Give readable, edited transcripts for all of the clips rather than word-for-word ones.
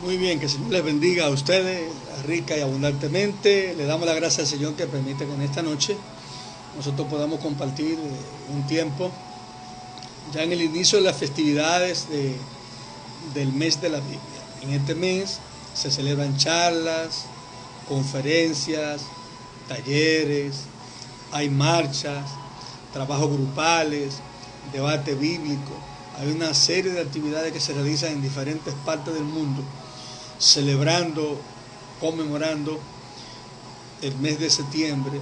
Muy bien, que el Señor les bendiga a ustedes rica y abundantemente. Le damos la gracia al Señor que permite que en esta noche nosotros podamos compartir un tiempo ya en el inicio de las festividades del mes de la Biblia. En este mes se celebran charlas, conferencias, talleres, hay marchas, trabajos grupales, debate bíblico. Hay una serie de actividades que se realizan en diferentes partes del mundo, celebrando, conmemorando el mes de septiembre.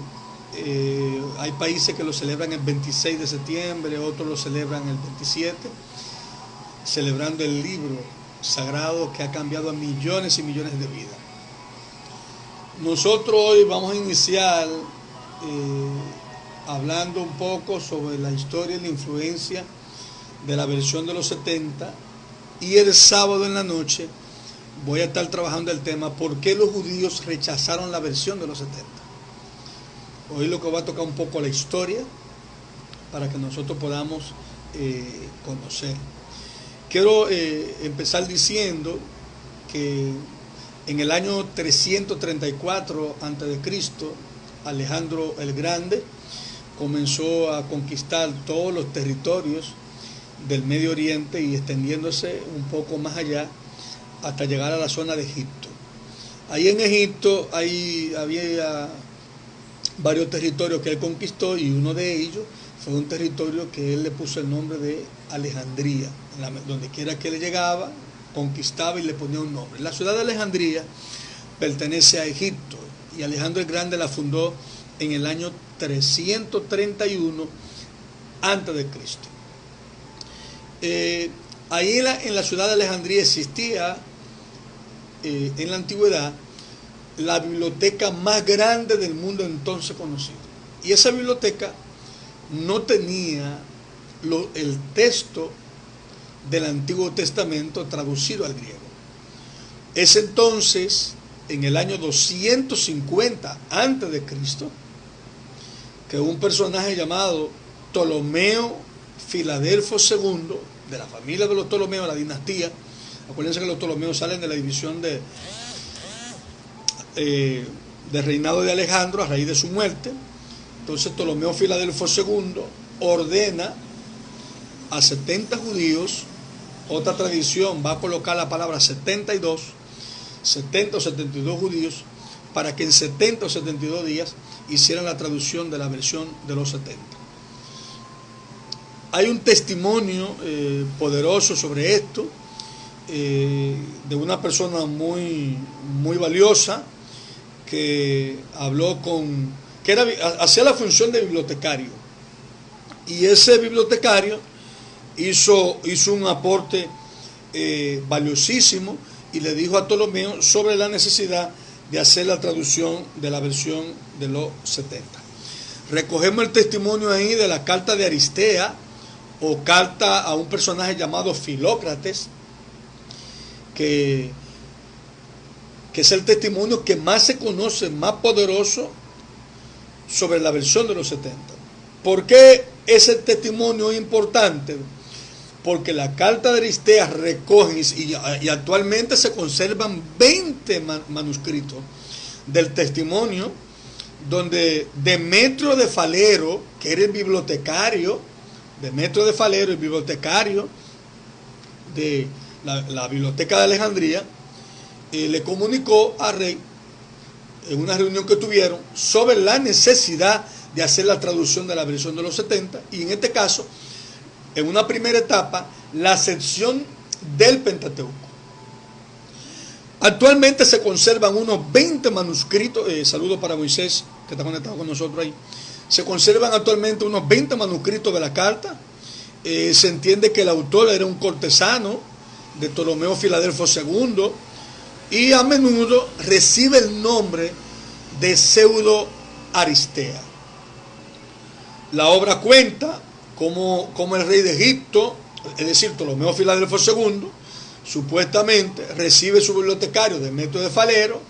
Hay países que lo celebran el 26 de septiembre, otros lo celebran el 27, celebrando el libro sagrado que ha cambiado a millones y millones de vidas. Nosotros hoy vamos a iniciar hablando un poco sobre la historia y la influencia de la versión de los 70, y el sábado en la noche voy a estar trabajando el tema ¿por qué los judíos rechazaron la versión de los 70? Hoy lo que va a tocar un poco la historia para que nosotros podamos conocer. Quiero empezar diciendo que en el año 334 a.C., Alejandro el Grande comenzó a conquistar todos los territorios del Medio Oriente y extendiéndose un poco más allá hasta llegar a la zona de Egipto. Ahí en Egipto había varios territorios que él conquistó, y uno de ellos fue un territorio que él le puso el nombre de Alejandría. Donde quiera que él llegaba, conquistaba y le ponía un nombre. La ciudad de Alejandría pertenece a Egipto, y Alejandro el Grande la fundó en el año 331 a.C. Ahí en la ciudad de Alejandría existía en la antigüedad la biblioteca más grande del mundo entonces conocido. Y esa biblioteca no tenía el texto del Antiguo Testamento traducido al griego. Es entonces, en el año 250 a.C., que un personaje llamado Ptolomeo Filadelfo II, de la familia de los Ptolomeos, la dinastía. Acuérdense que los Ptolomeos salen de la división de reinado de Alejandro a raíz de su muerte. Entonces Ptolomeo Filadelfo II ordena a 70 judíos. Otra tradición va a colocar la palabra 72, 70 o 72 judíos, para que en 70 o 72 días hicieran la traducción de la versión de los 70. Hay un testimonio poderoso sobre esto, de una persona muy, muy valiosa que habló hacía la función de bibliotecario, y ese bibliotecario hizo un aporte valiosísimo, y le dijo a Ptolomeo sobre la necesidad de hacer la traducción de la versión de los 70. Recogemos el testimonio ahí de la carta de Aristea, o carta a un personaje llamado Filócrates, que es el testimonio que más se conoce, más poderoso sobre la versión de los 70. ¿Por qué ese testimonio es importante? Porque la carta de Aristea recoge, y actualmente se conservan 20 manuscritos del testimonio, donde Demetrio de Falero, que era el bibliotecario, Demetrio de Falero, el bibliotecario de la biblioteca de Alejandría, le comunicó al rey en una reunión que tuvieron sobre la necesidad de hacer la traducción de la versión de los 70, y en este caso, en una primera etapa, la sección del Pentateuco. Actualmente se conservan unos 20 manuscritos, saludo para Moisés, que está conectado con nosotros ahí. Se conservan actualmente unos 20 manuscritos de la carta. Se entiende que el autor era un cortesano de Ptolomeo Filadelfo II, y a menudo recibe el nombre de Pseudo Aristea. La obra cuenta como el rey de Egipto, es decir, Ptolomeo Filadelfo II, supuestamente recibe su bibliotecario Demetrio de Falero,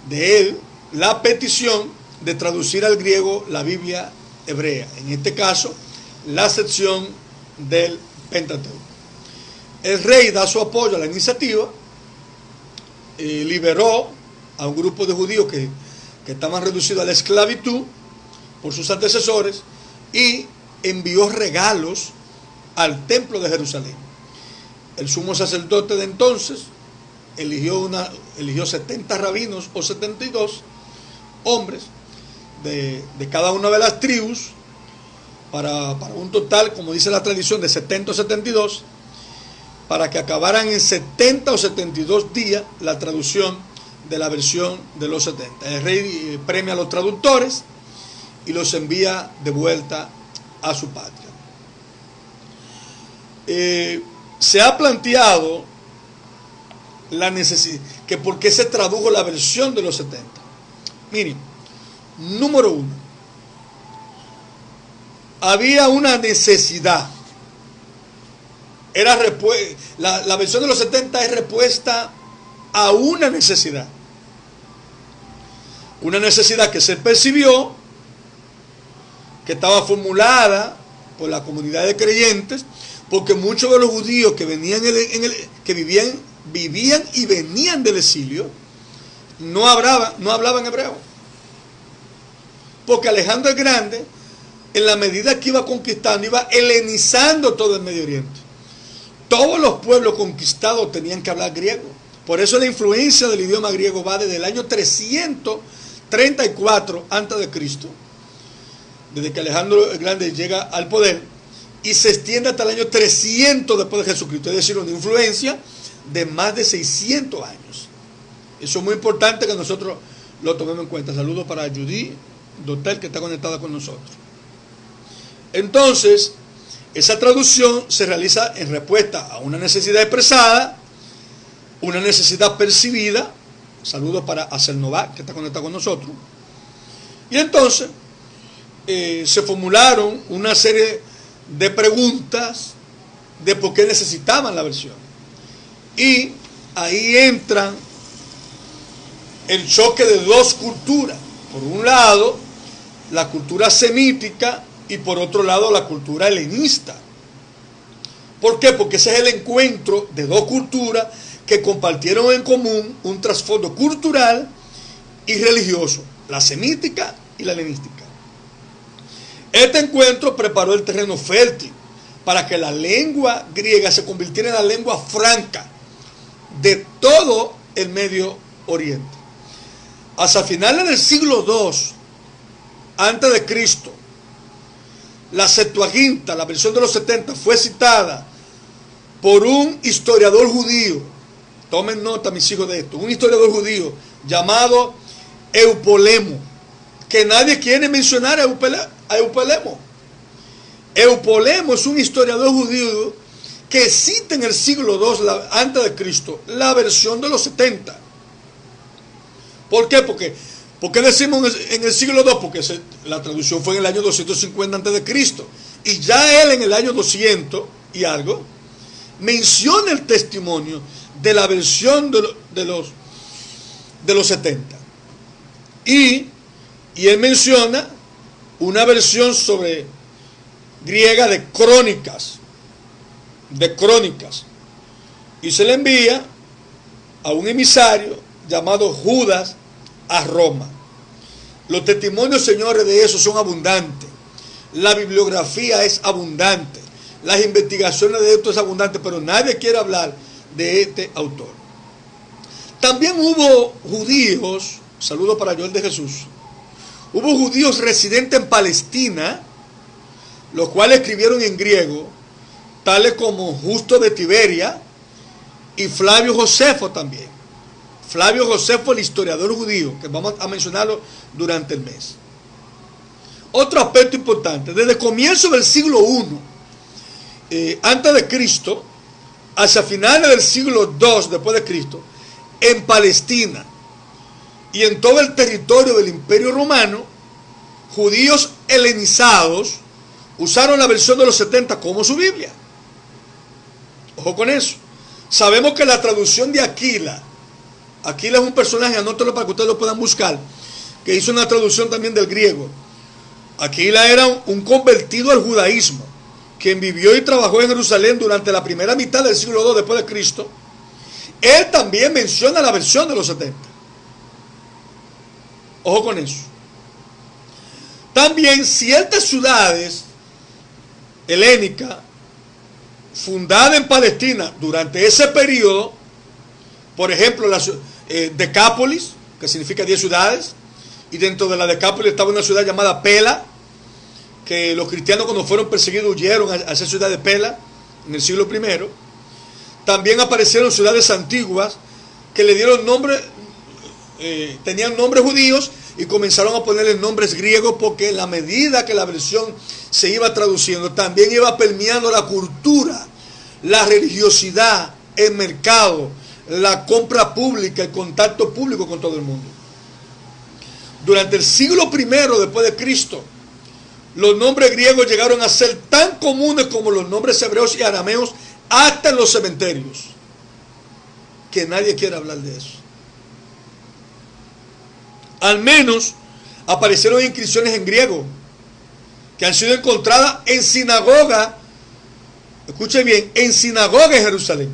de él, la petición de traducir al griego la Biblia hebrea, en este caso la sección del Pentateuco. el rey da su apoyo a la iniciativa, liberó a un grupo de judíos que estaban reducidos a la esclavitud por sus antecesores y envió regalos al templo de Jerusalén. El sumo sacerdote de entonces eligió 70 rabinos o 72 hombres de cada una de las tribus para un total, como dice la tradición, de 70 o 72, para que acabaran en 70 o 72 días la traducción de la versión de los 70. El rey premia a los traductores y los envía de vuelta a su patria. Se ha planteado la necesidad, que por qué se tradujo la versión de los 70. Miren, número uno, había una necesidad. La versión de los 70 es respuesta a una necesidad. Una necesidad que se percibió, que estaba formulada por la comunidad de creyentes, porque muchos de los judíos que venían que vivían y venían del exilio no hablaban hebreo. Porque Alejandro el Grande, en la medida que iba conquistando, iba helenizando todo el Medio Oriente. Todos los pueblos conquistados tenían que hablar griego. Por eso la influencia del idioma griego va desde el año 334 a.C., desde que Alejandro el Grande llega al poder, y se extiende hasta el año 300 después de Jesucristo. Es decir, una influencia de más de 600 años. Eso es muy importante que nosotros lo tomemos en cuenta. Saludos para Judy Dotel, que está conectada con nosotros. Entonces, esa traducción se realiza en respuesta a una necesidad expresada, una necesidad percibida. Saludos para Acer Novak, que está conectado con nosotros. Y entonces se formularon una serie de preguntas de por qué necesitaban la versión. Y ahí entra el choque de dos culturas. Por un lado, la cultura semítica, y por otro lado la cultura helenista. ¿Por qué? Porque ese es el encuentro de dos culturas que compartieron en común un trasfondo cultural y religioso, la semítica y la helenística. Este encuentro preparó el terreno fértil para que la lengua griega se convirtiera en la lengua franca de todo el Medio Oriente. Hasta finales del siglo II antes de Cristo, la Septuaginta, la versión de los 70, fue citada por un historiador judío. Tomen nota, mis hijos, de esto. Un historiador judío llamado Eupolemo, que nadie quiere mencionar a Eupolemo. Eupolemo es un historiador judío que cita en el siglo II antes de Cristo la versión de los 70. ¿Por qué? ¿Por qué decimos en el siglo II? Porque la traducción fue en el año 250 a.C. Y ya él en el año 200 y algo menciona el testimonio de la versión de los 70. Y él menciona una versión griega de crónicas. Y se le envía a un emisario llamado Judas a Roma. Los testimonios, señores, de eso son abundantes. La bibliografía es abundante. Las investigaciones de esto es abundante, pero nadie quiere hablar de este autor. También hubo judíos, saludo para Joel de Jesús, hubo judíos residentes en Palestina, los cuales escribieron en griego, tales como Justo de Tiberia y Flavio Josefo también. Flavio Josefo, el historiador judío, que vamos a mencionarlo durante el mes. Otro aspecto importante, desde el comienzo del siglo I antes de Cristo, hacia finales del siglo II después de Cristo, en Palestina y en todo el territorio del Imperio Romano, judíos helenizados usaron la versión de los 70 como su Biblia. Ojo con eso. Sabemos que la traducción de Aquila es un personaje, anótalo para que ustedes lo puedan buscar, que hizo una traducción también del griego. Aquila era un convertido al judaísmo, quien vivió y trabajó en Jerusalén durante la primera mitad del siglo II después de Cristo, él también menciona la versión de los 70. Ojo con eso. También ciertas ciudades helénicas fundadas en Palestina durante ese periodo, por ejemplo, la Decápolis, que significa 10 ciudades, y dentro de la Decápolis estaba una ciudad llamada Pela, que los cristianos cuando fueron perseguidos huyeron a esa ciudad de Pela en el siglo I. También aparecieron ciudades antiguas que le dieron nombre, tenían nombres judíos y comenzaron a ponerle nombres griegos, porque en la medida que la versión se iba traduciendo, también iba permeando la cultura, la religiosidad, el mercado, la compra pública, el contacto público con todo el mundo. Durante el siglo I después de Cristo, los nombres griegos llegaron a ser tan comunes como los nombres hebreos y arameos, hasta en los cementerios, que nadie quiere hablar de eso. Al menos aparecieron inscripciones en griego que han sido encontradas en sinagoga, escuchen bien, en sinagoga en Jerusalén,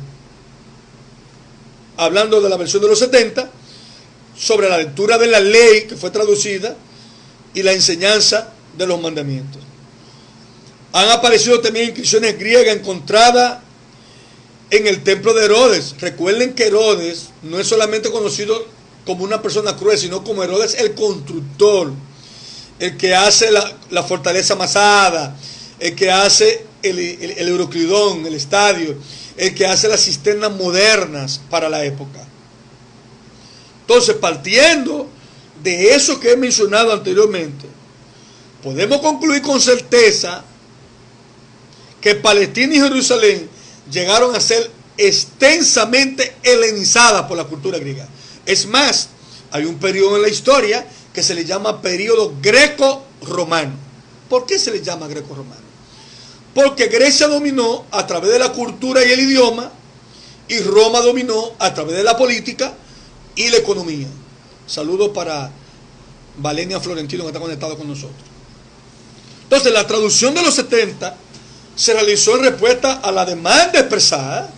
hablando de la versión de los 70, sobre la lectura de la ley que fue traducida y la enseñanza de los mandamientos. Han aparecido también inscripciones griegas encontradas en el templo de Herodes. Recuerden que Herodes no es solamente conocido como una persona cruel, sino como Herodes el constructor, el que hace la fortaleza amasada, el que hace el Euroclidón, el estadio, el que hace las cisternas modernas para la época. Entonces, partiendo de eso que he mencionado anteriormente, podemos concluir con certeza que Palestina y Jerusalén llegaron a ser extensamente helenizadas por la cultura griega. Es más, hay un periodo en la historia que se le llama periodo greco-romano. ¿Por qué se le llama greco-romano? Porque Grecia dominó a través de la cultura y el idioma, y Roma dominó a través de la política y la economía. Saludos para Valenia Florentino, que está conectado con nosotros. Entonces, la traducción de los 70 se realizó en respuesta a la demanda expresada,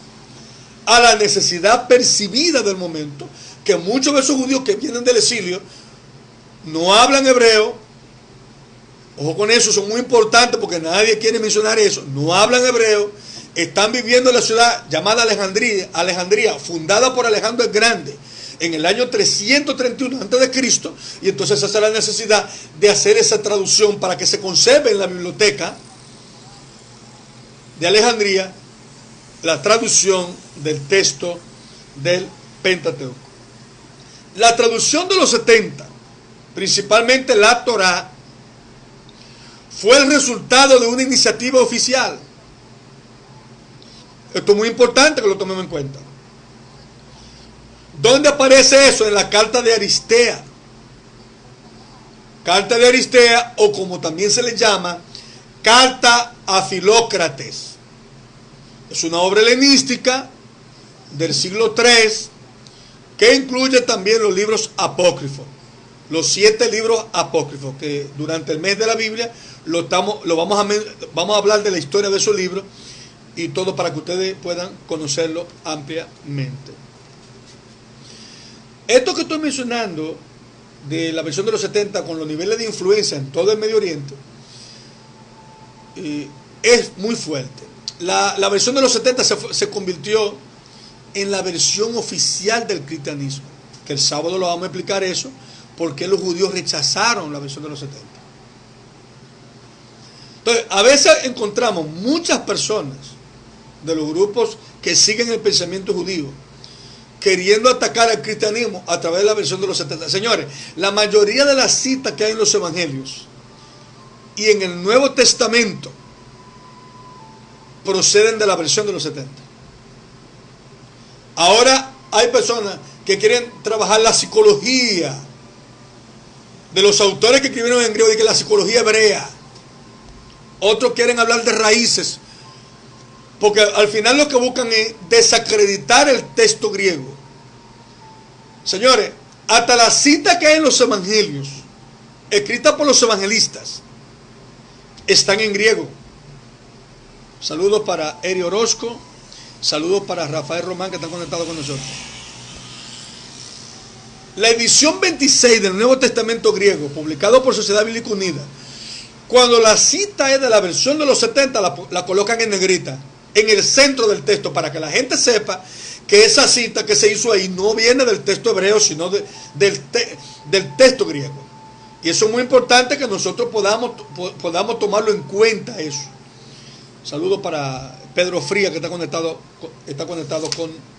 a la necesidad percibida del momento, que muchos de esos judíos que vienen del exilio no hablan hebreo. Ojo con eso, son muy importantes porque nadie quiere mencionar eso. No hablan hebreo, están viviendo en la ciudad llamada Alejandría, fundada por Alejandro el Grande en el año 331 a.C., y entonces hace la necesidad de hacer esa traducción para que se conserve en la biblioteca de Alejandría la traducción del texto del Pentateuco. La traducción de los 70, principalmente la Torá, fue el resultado de una iniciativa oficial. Esto es muy importante que lo tomemos en cuenta. ¿Dónde aparece eso? En la carta de Aristea. Carta de Aristea, o como también se le llama, carta a Filócrates. Es una obra helenística del siglo III que incluye también los libros apócrifos, los 7 libros apócrifos, que durante el mes de la Biblia vamos a hablar de la historia de esos libros y todo para que ustedes puedan conocerlo ampliamente. Esto que estoy mencionando de la versión de los 70 con los niveles de influencia en todo el Medio Oriente es muy fuerte. La versión de los 70 se convirtió en la versión oficial del cristianismo, que el sábado lo vamos a explicar eso, porque los judíos rechazaron la versión de los 70. Entonces, a veces encontramos muchas personas de los grupos que siguen el pensamiento judío queriendo atacar al cristianismo a través de la versión de los 70. Señores, la mayoría de las citas que hay en los evangelios y en el Nuevo Testamento proceden de la versión de los 70. Ahora hay personas que quieren trabajar la psicología de los autores que escribieron en griego, de que la psicología hebrea. Otros quieren hablar de raíces, porque al final lo que buscan es desacreditar el texto griego. Señores, hasta la cita que hay en los evangelios, escritas por los evangelistas, están en griego. Saludos para Eri Orozco. Saludos para Rafael Román, que está conectado con nosotros. La edición 26 del Nuevo Testamento griego, publicado por Sociedad Bíblica Unida, cuando la cita es de la versión de los 70, la colocan en negrita, en el centro del texto, para que la gente sepa que esa cita que se hizo ahí no viene del texto hebreo, sino del texto griego. Y eso es muy importante, que nosotros podamos tomarlo en cuenta eso. Saludos para Pedro Fría, que está conectado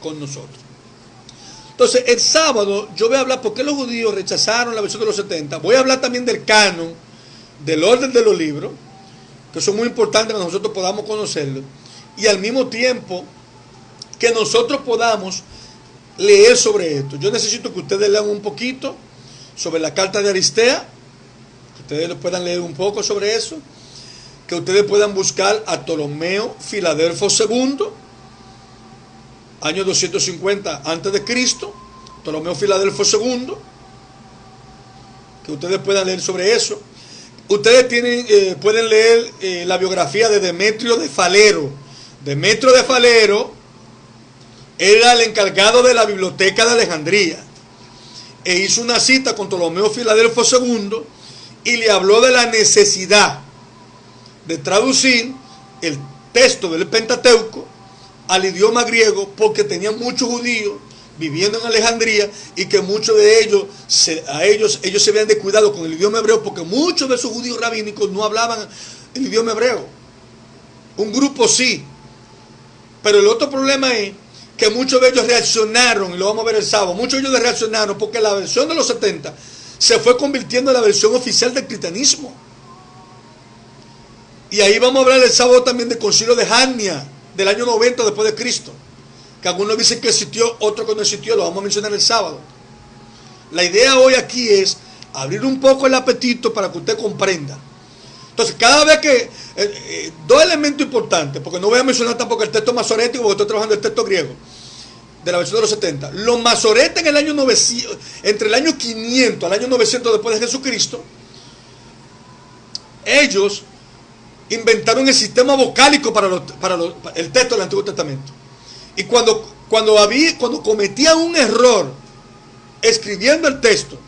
con nosotros. Entonces, el sábado yo voy a hablar por qué los judíos rechazaron la versión de los 70. Voy a hablar también del canon, del orden de los libros, que son muy importantes que nosotros podamos conocerlos, y al mismo tiempo que nosotros podamos leer sobre esto. Yo necesito que ustedes lean un poquito sobre la carta de Aristea, que ustedes puedan leer un poco sobre eso, que ustedes puedan buscar a Ptolomeo Filadelfo II, año 250 a.C., Ptolomeo Filadelfo II, que ustedes puedan leer sobre eso. Ustedes pueden leer la biografía de Demetrio de Falero. Demetrio de Falero era el encargado de la biblioteca de Alejandría e hizo una cita con Ptolomeo Filadelfo II y le habló de la necesidad de traducir el texto del Pentateuco al idioma griego, porque tenía muchos judíos viviendo en Alejandría y que muchos de ellos se habían descuidado con el idioma hebreo, porque muchos de esos judíos rabínicos no hablaban el idioma hebreo. Un grupo sí, pero el otro problema es que muchos de ellos reaccionaron, y lo vamos a ver el sábado, muchos de ellos reaccionaron porque la versión de los 70 se fue convirtiendo en la versión oficial del cristianismo. Y ahí vamos a hablar el sábado también del concilio de Jamnia, del año 90 después de Cristo, que algunos dicen que existió, otros que no existió, lo vamos a mencionar el sábado. La idea hoy aquí es abrir un poco el apetito para que usted comprenda. Entonces, cada vez que, dos elementos importantes, porque no voy a mencionar tampoco el texto masorético, porque estoy trabajando el texto griego, de la versión de los 70. Los masoretas en el año 900, entre el año 500 al año 900 después de Jesucristo, ellos inventaron el sistema vocálico para el texto del Antiguo Testamento. Y cuando cometían un error escribiendo el texto,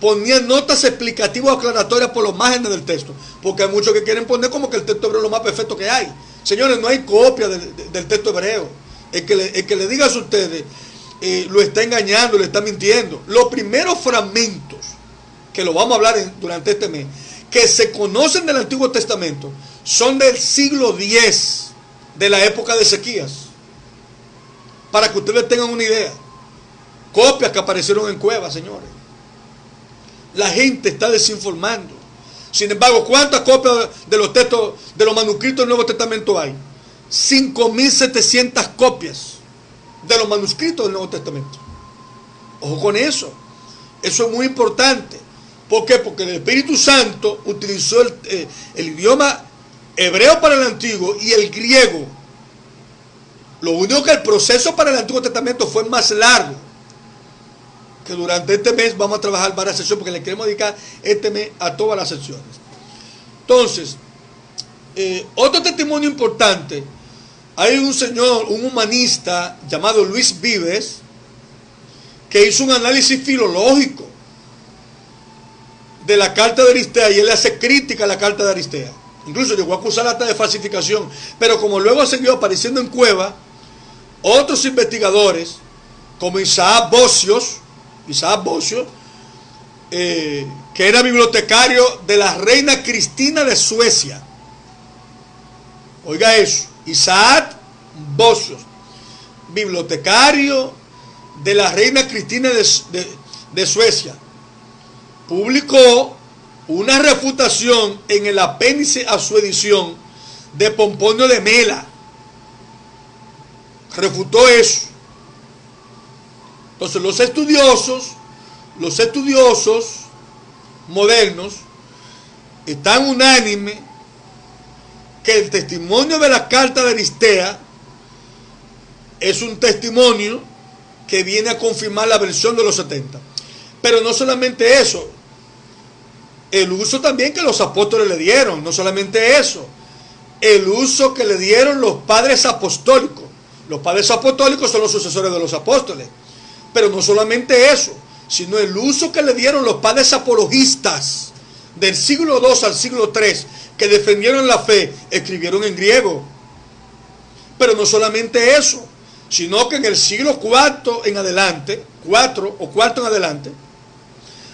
ponían notas explicativas o aclaratorias por los márgenes del texto, porque hay muchos que quieren poner como que el texto hebreo es lo más perfecto que hay. Señores, no hay copia del texto hebreo. El que le diga a ustedes lo está engañando, le está mintiendo. Los primeros fragmentos, que lo vamos a hablar durante este mes, que se conocen del Antiguo Testamento, son del siglo X, de la época de Ezequías, para que ustedes tengan una idea. Copias que aparecieron en cuevas, señores. La gente está desinformando. Sin embargo, ¿cuántas copias de los textos, de los manuscritos del Nuevo Testamento hay? 5.700 copias de los manuscritos del Nuevo Testamento. Ojo con eso. Eso es muy importante. ¿Por qué? Porque el Espíritu Santo utilizó el idioma hebreo para el Antiguo y el griego. Lo único que el proceso para el Antiguo Testamento fue más largo. Que durante este mes vamos a trabajar varias secciones, porque le queremos dedicar este mes a todas las secciones. Entonces, otro testimonio importante, hay un señor, un humanista llamado Luis Vives, que hizo un análisis filológico de la carta de Aristea, y él hace crítica a la carta de Aristea. Incluso llegó a acusar hasta de falsificación, pero como luego siguió apareciendo en cueva, otros investigadores, como Isaac Bossio, que era bibliotecario de la reina Cristina de Suecia. Oiga eso, Isaac Bossio, bibliotecario de la reina Cristina de Suecia, publicó una refutación en el apéndice a su edición de Pomponio de Mela. Refutó eso. Entonces los estudiosos modernos están unánimes que el testimonio de la carta de Aristea es un testimonio que viene a confirmar la versión de los 70. Pero no solamente eso, el uso también que los apóstoles le dieron, no solamente eso, el uso que le dieron los padres apostólicos. Los padres apostólicos son los sucesores de los apóstoles. Pero no solamente eso, sino el uso que le dieron los padres apologistas del siglo II al siglo III, que defendieron la fe, escribieron en griego. Pero no solamente eso, sino que en el siglo IV en adelante, IV en adelante,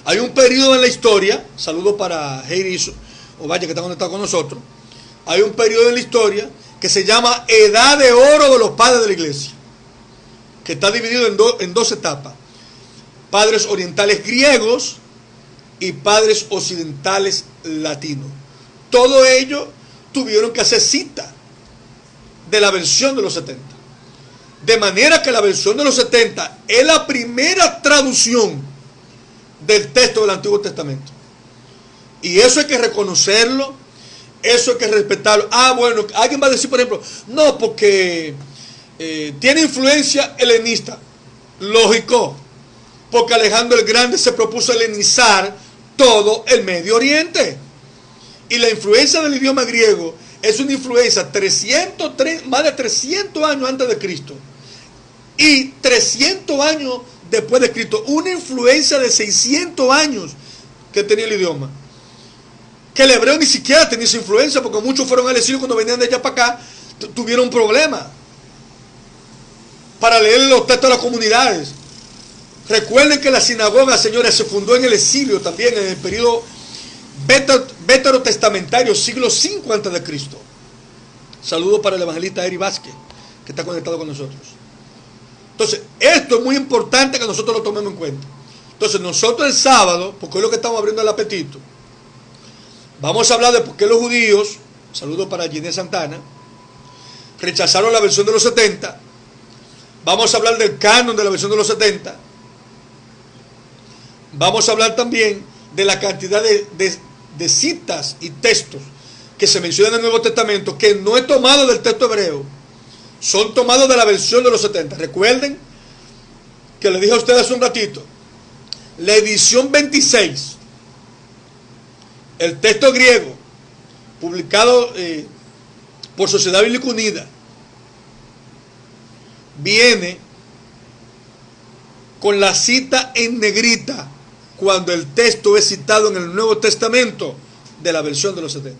hay un periodo en la historia, saludo para Heiri Ovalle que está conectado con nosotros, hay un periodo en la historia que se llama Edad de Oro de los Padres de la Iglesia, que está dividido en dos etapas: padres orientales griegos y padres occidentales latinos. Todo ello tuvieron que hacer cita de la versión de los 70. De manera que la versión de los 70 es la primera traducción del texto del Antiguo Testamento. Y eso hay que reconocerlo, eso hay que respetarlo. Bueno, alguien va a decir, por ejemplo, no, porque tiene influencia helenista. Lógico, porque Alejandro el Grande se propuso helenizar todo el Medio Oriente. Y la influencia del idioma griego es una influencia más de 300 años antes de Cristo y 300 años después de Cristo. Una influencia de 600 años que tenía el idioma. Que el hebreo ni siquiera tenía esa influencia, porque muchos fueron al exilio, cuando venían de allá para acá tuvieron problemas para leer los textos de las comunidades. Recuerden que la sinagoga, señores, se fundó en el exilio también, en el periodo veterotestamentario, siglo V antes de Cristo. Saludo para el evangelista Eri Vázquez, que está conectado con nosotros. Entonces, esto es muy importante que nosotros lo tomemos en cuenta. Entonces, nosotros el sábado, porque es lo que estamos abriendo el apetito, vamos a hablar de por qué los judíos, saludo para Ginés Santana, rechazaron la versión de los 70. Vamos a hablar del canon de la versión de los 70. Vamos a hablar también de la cantidad de citas y textos que se mencionan en el Nuevo Testamento, que no es tomado del texto hebreo, son tomados de la versión de los 70. Recuerden que le dije a ustedes hace un ratito, la edición 26, el texto griego, publicado por Sociedad Bíblica Unida, viene con la cita en negrita cuando el texto es citado en el Nuevo Testamento de la versión de los 70.